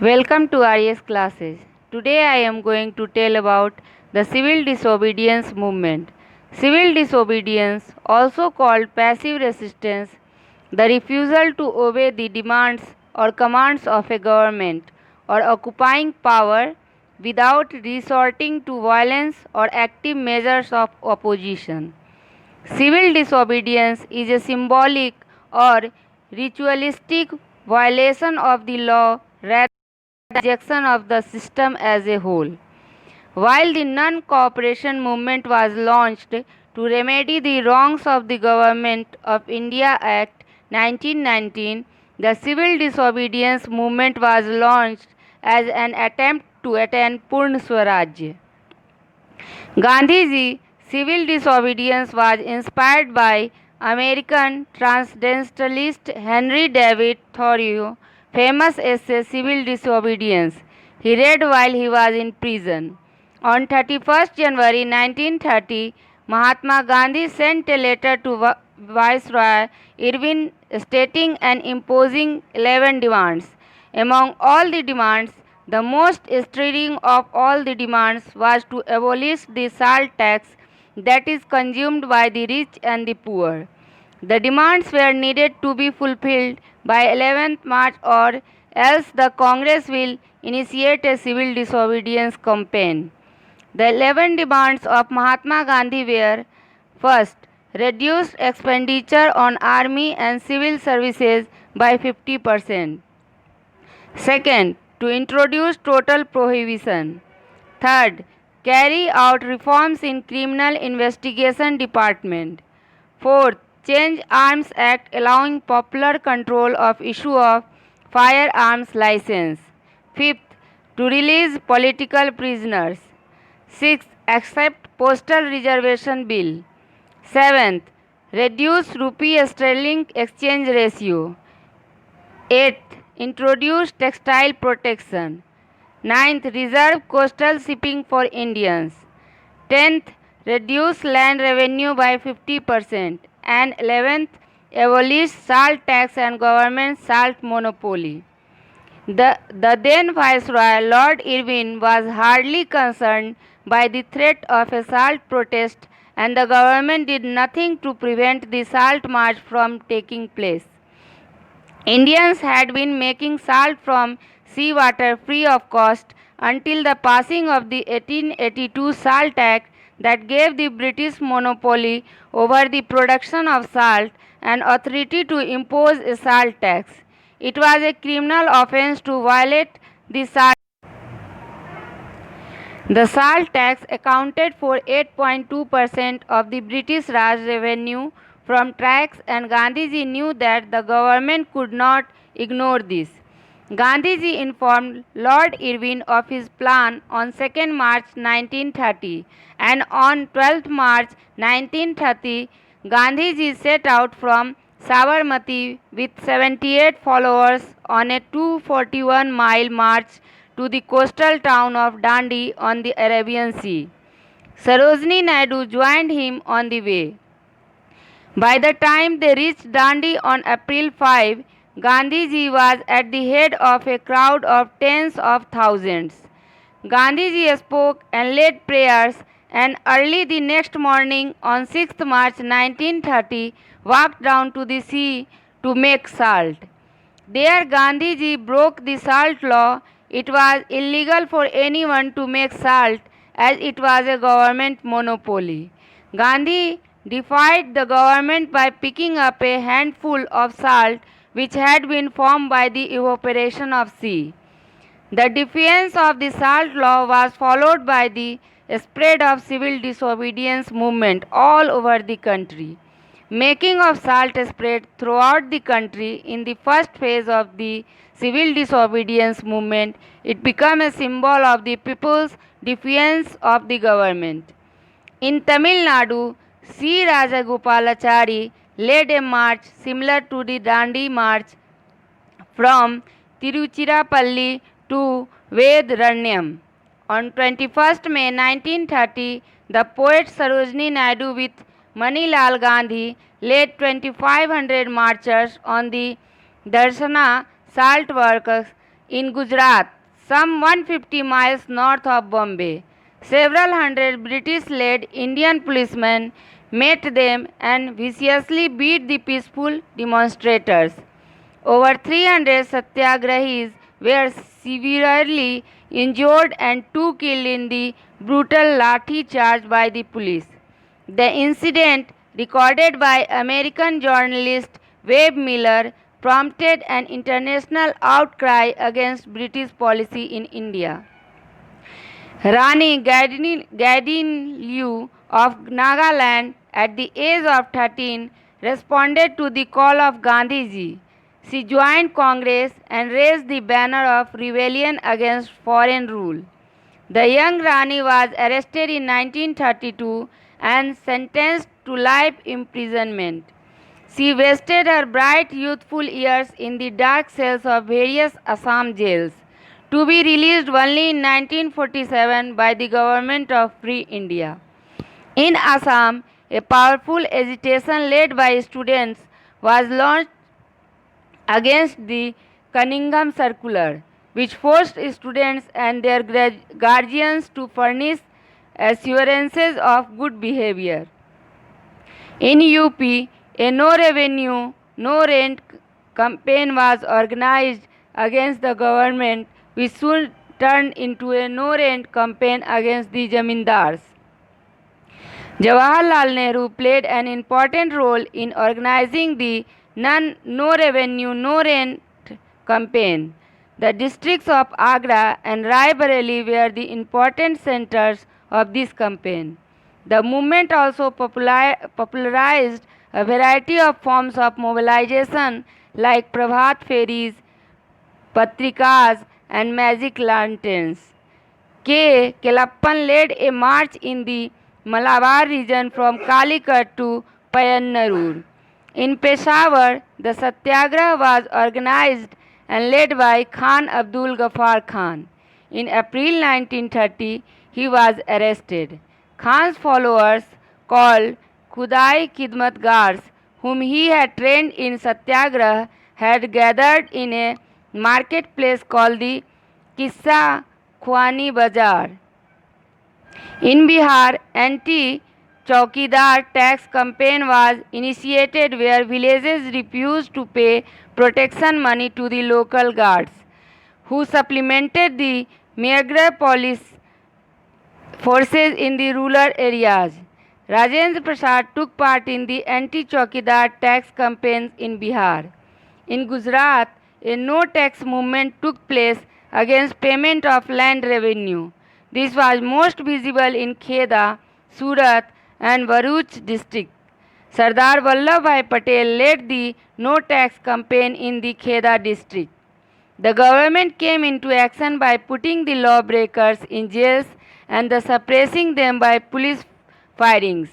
Welcome to RS classes. Today I am going to tell about the civil disobedience movement. Civil disobedience, also called passive resistance, the refusal to obey the demands or commands of a government or occupying power without resorting to violence or active measures of opposition. Civil disobedience is a symbolic or ritualistic violation of the law rather than rejection of the system as a whole. While the non-cooperation movement was launched to remedy the wrongs of the Government of India Act 1919, the civil disobedience movement was launched as an attempt to attain Purna Swaraj. Gandhi's civil disobedience was inspired by American transcendentalist Henry David Thoreau's famous essay Civil Disobedience he read while he was in prison. On 31st January 1930, Mahatma Gandhi sent a letter to Viceroy Irwin stating and imposing 11 demands. Among all the demands, the most stirring of all the demands was to abolish the salt tax that is consumed by the rich and the poor. The demands were needed to be fulfilled by 11th March or else the Congress will initiate a civil disobedience campaign. The 11 demands of Mahatma Gandhi were: first, reduced expenditure on army and civil services by 50%. Second, to introduce total prohibition. Third, carry out reforms in criminal investigation department. Fourth, change Arms Act allowing popular control of issue of firearms license. Fifth, to release political prisoners. Sixth, accept postal reservation bill. Seventh, reduce rupee sterling exchange ratio. Eighth, introduce textile protection. Ninth, reserve coastal shipping for Indians. 10th, reduce land revenue by 50%. And 11th, abolish salt tax and government salt monopoly. The then Viceroy Lord Irwin was hardly concerned by the threat of a salt protest, and the government did nothing to prevent the salt march from taking place. Indians had been making salt from seawater free of cost until the passing of the 1882 Salt Act that gave the British monopoly over the production of salt and authority to impose a salt tax. It was a criminal offense to violate the salt. The salt tax accounted for 8.2% of the British Raj revenue from tax, and Gandhiji knew that the government could not ignore this. Gandhiji informed Lord Irwin of his plan on 2nd March 1930, and on 12th March 1930, Gandhiji set out from Sabarmati with 78 followers on a 241-mile march to the coastal town of Dandi on the Arabian Sea. Sarojini Naidu joined him on the way. By the time they reached Dandi on April 5, Gandhiji was at the head of a crowd of tens of thousands. Gandhiji spoke and led prayers, and early the next morning on 6th March 1930 walked down to the sea to make salt. There Gandhiji broke the salt law. It was illegal for anyone to make salt as it was a government monopoly. Gandhi defied the government by picking up a handful of salt which had been formed by the evaporation of sea. The defiance of the salt law was followed by the spread of civil disobedience movement all over the country. Making of salt spread throughout the country. In the first phase of the civil disobedience movement, it became a symbol of the people's defiance of the government. In Tamil Nadu, C. Rajagopalachari led a march similar to the Dandi march from Tiruchirappalli to Vedaranyam. On 21st May 1930, the poet Sarojini Naidu with Manilal Gandhi led 2,500 marchers on the Darshana salt works in Gujarat, some 150 miles north of Bombay. Several hundred British-led Indian policemen met them and viciously beat the peaceful demonstrators. Over 300 satyagrahis were severely injured and 2 killed in the brutal lathi charge by the police. The incident, recorded by American journalist Webb Miller, prompted an international outcry against British policy in India. Rani Gadinliu of Nagaland, at the age of 13, responded to the call of Gandhiji. She joined Congress and raised the banner of rebellion against foreign rule. The young Rani was arrested in 1932 and sentenced to life imprisonment. She wasted her bright youthful years in the dark cells of various Assam jails, to be released only in 1947 by the government of Free India. In Assam, a powerful agitation led by students was launched against the Cunningham Circular, which forced students and their guardians to furnish assurances of good behavior. In UP, a no revenue, no rent campaign was organized against the government, which soon turned into a no rent campaign against the zamindars. Jawaharlal Nehru played an important role in organizing the no revenue, no rent campaign. The districts of Agra and Rai Bareli were the important centers of this campaign. The movement also popularized a variety of forms of mobilization like Prabhat Fairies, Patrikas, and magic lanterns. K. Kelappan led a march in the Malabar region from Calicut to Payannarur. In Peshawar, the Satyagraha was organized and led by Khan Abdul Ghaffar Khan. In April 1930, he was arrested. Khan's followers, called Khudai Khidmatgars, whom he had trained in Satyagraha, had gathered in a marketplace called the Kissa Khwani Bazar. In Bihar, anti-Chaukidar tax campaign was initiated where villages refused to pay protection money to the local guards, who supplemented the Meagra police forces in the rural areas. Rajendra Prasad took part in the anti-Chaukidar tax campaigns in Bihar. In Gujarat, a no-tax movement took place against payment of land revenue. This was most visible in Kheda, Surat, and Bharuch district. Sardar Vallabhbhai Patel led the no-tax campaign in the Kheda district. The government came into action by putting the lawbreakers in jails and suppressing them by police firings,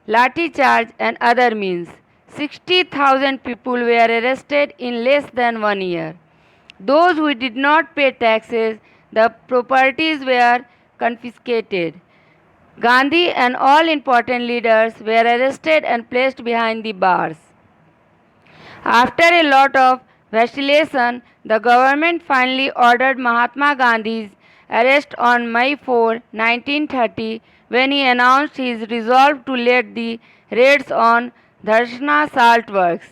lathi charge, and other means. 60,000 people were arrested in less than 1 year. Those who did not pay taxes, the properties were confiscated. Gandhi and all important leaders were arrested and placed behind the bars. After a lot of vacillation, the government finally ordered Mahatma Gandhi's arrest on May 4, 1930, when he announced his resolve to lead the raids on Dharsana salt works.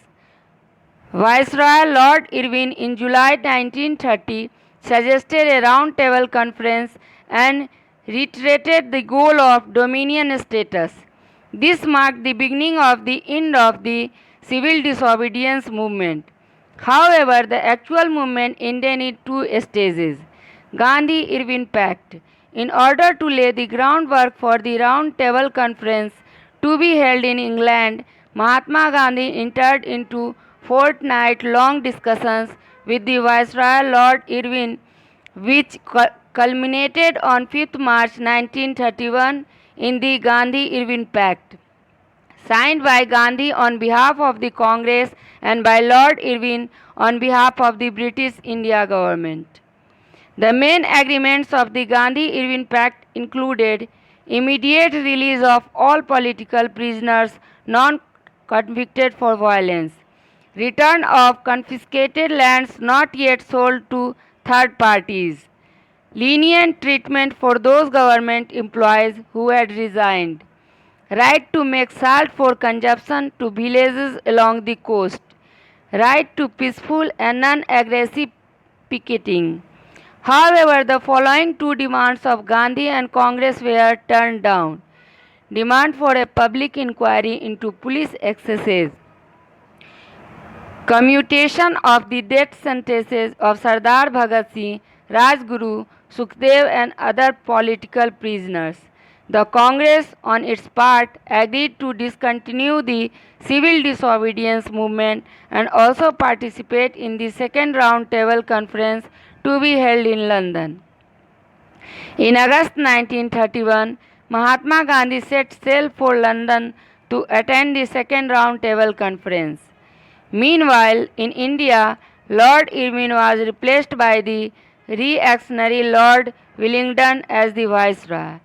Viceroy Lord Irwin in July 1930 suggested a round-table conference and reiterated the goal of dominion status. This marked the beginning of the end of the civil disobedience movement. However, the actual movement ended in 2 stages. Gandhi-Irwin Pact. In order to lay the groundwork for the round-table conference to be held in England, Mahatma Gandhi entered into fortnight-long discussions with the Viceroy Lord Irwin, which culminated on 5th March 1931 in the Gandhi-Irwin Pact, signed by Gandhi on behalf of the Congress and by Lord Irwin on behalf of the British India government. The main agreements of the Gandhi-Irwin Pact included immediate release of all political prisoners non-convicted for violence, return of confiscated lands not yet sold to third parties, lenient treatment for those government employees who had resigned, right to make salt for consumption to villages along the coast, right to peaceful and non-aggressive picketing. However, the following two demands of Gandhi and Congress were turned down. Demand for a public inquiry into police excesses, commutation of the death sentences of Sardar Bhagat Singh, Rajguru, Sukhdev and other political prisoners. The Congress, on its part, agreed to discontinue the civil disobedience movement and also participate in the second round table conference to be held in London. In August 1931, Mahatma Gandhi set sail for London to attend the second round table conference. Meanwhile, in India, Lord Irwin was replaced by the reactionary Lord Wellington as the Viceroy.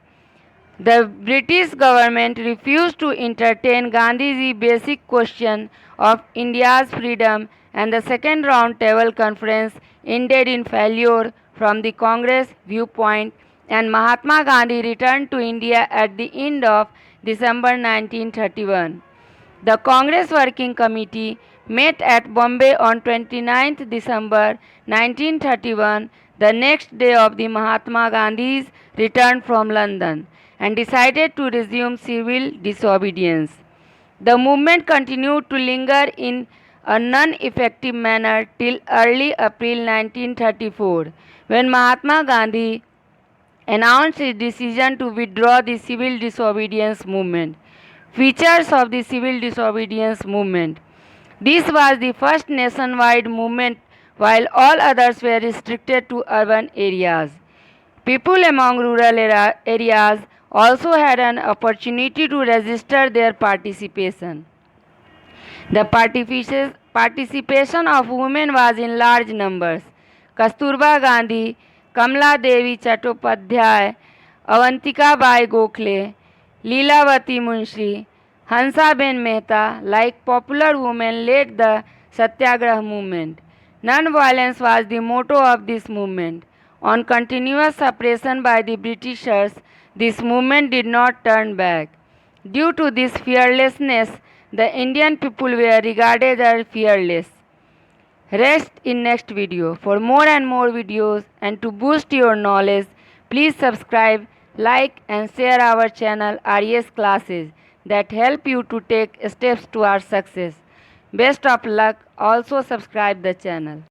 The British government refused to entertain Gandhi's basic question of India's freedom, and the second round table conference ended in failure from the Congress viewpoint, and Mahatma Gandhi returned to India at the end of December 1931. The Congress Working Committee met at Bombay on 29th December 1931, the next day of the Mahatma Gandhi's return from London, and decided to resume civil disobedience. The movement continued to linger in a non-effective manner till early April 1934, when Mahatma Gandhi announced his decision to withdraw the civil disobedience movement. Features of the civil disobedience movement. This was the first nationwide movement, while all others were restricted to urban areas. People among rural areas also had an opportunity to register their participation. The participation of women was in large numbers. Kasturba Gandhi, Kamla Devi Chattopadhyay, Avantika Bai Gokhale, Leelavati Munshi, Hansa Ben Mehta, like popular women, led the Satyagrah movement. Non-violence was the motto of this movement. On continuous suppression by the Britishers, this movement did not turn back. Due to this fearlessness, the Indian people were regarded as fearless. Rest in next video. For more and more videos and to boost your knowledge, please subscribe, like and share our channel RES classes that help you to take steps to our success. Best of luck. Also subscribe the channel.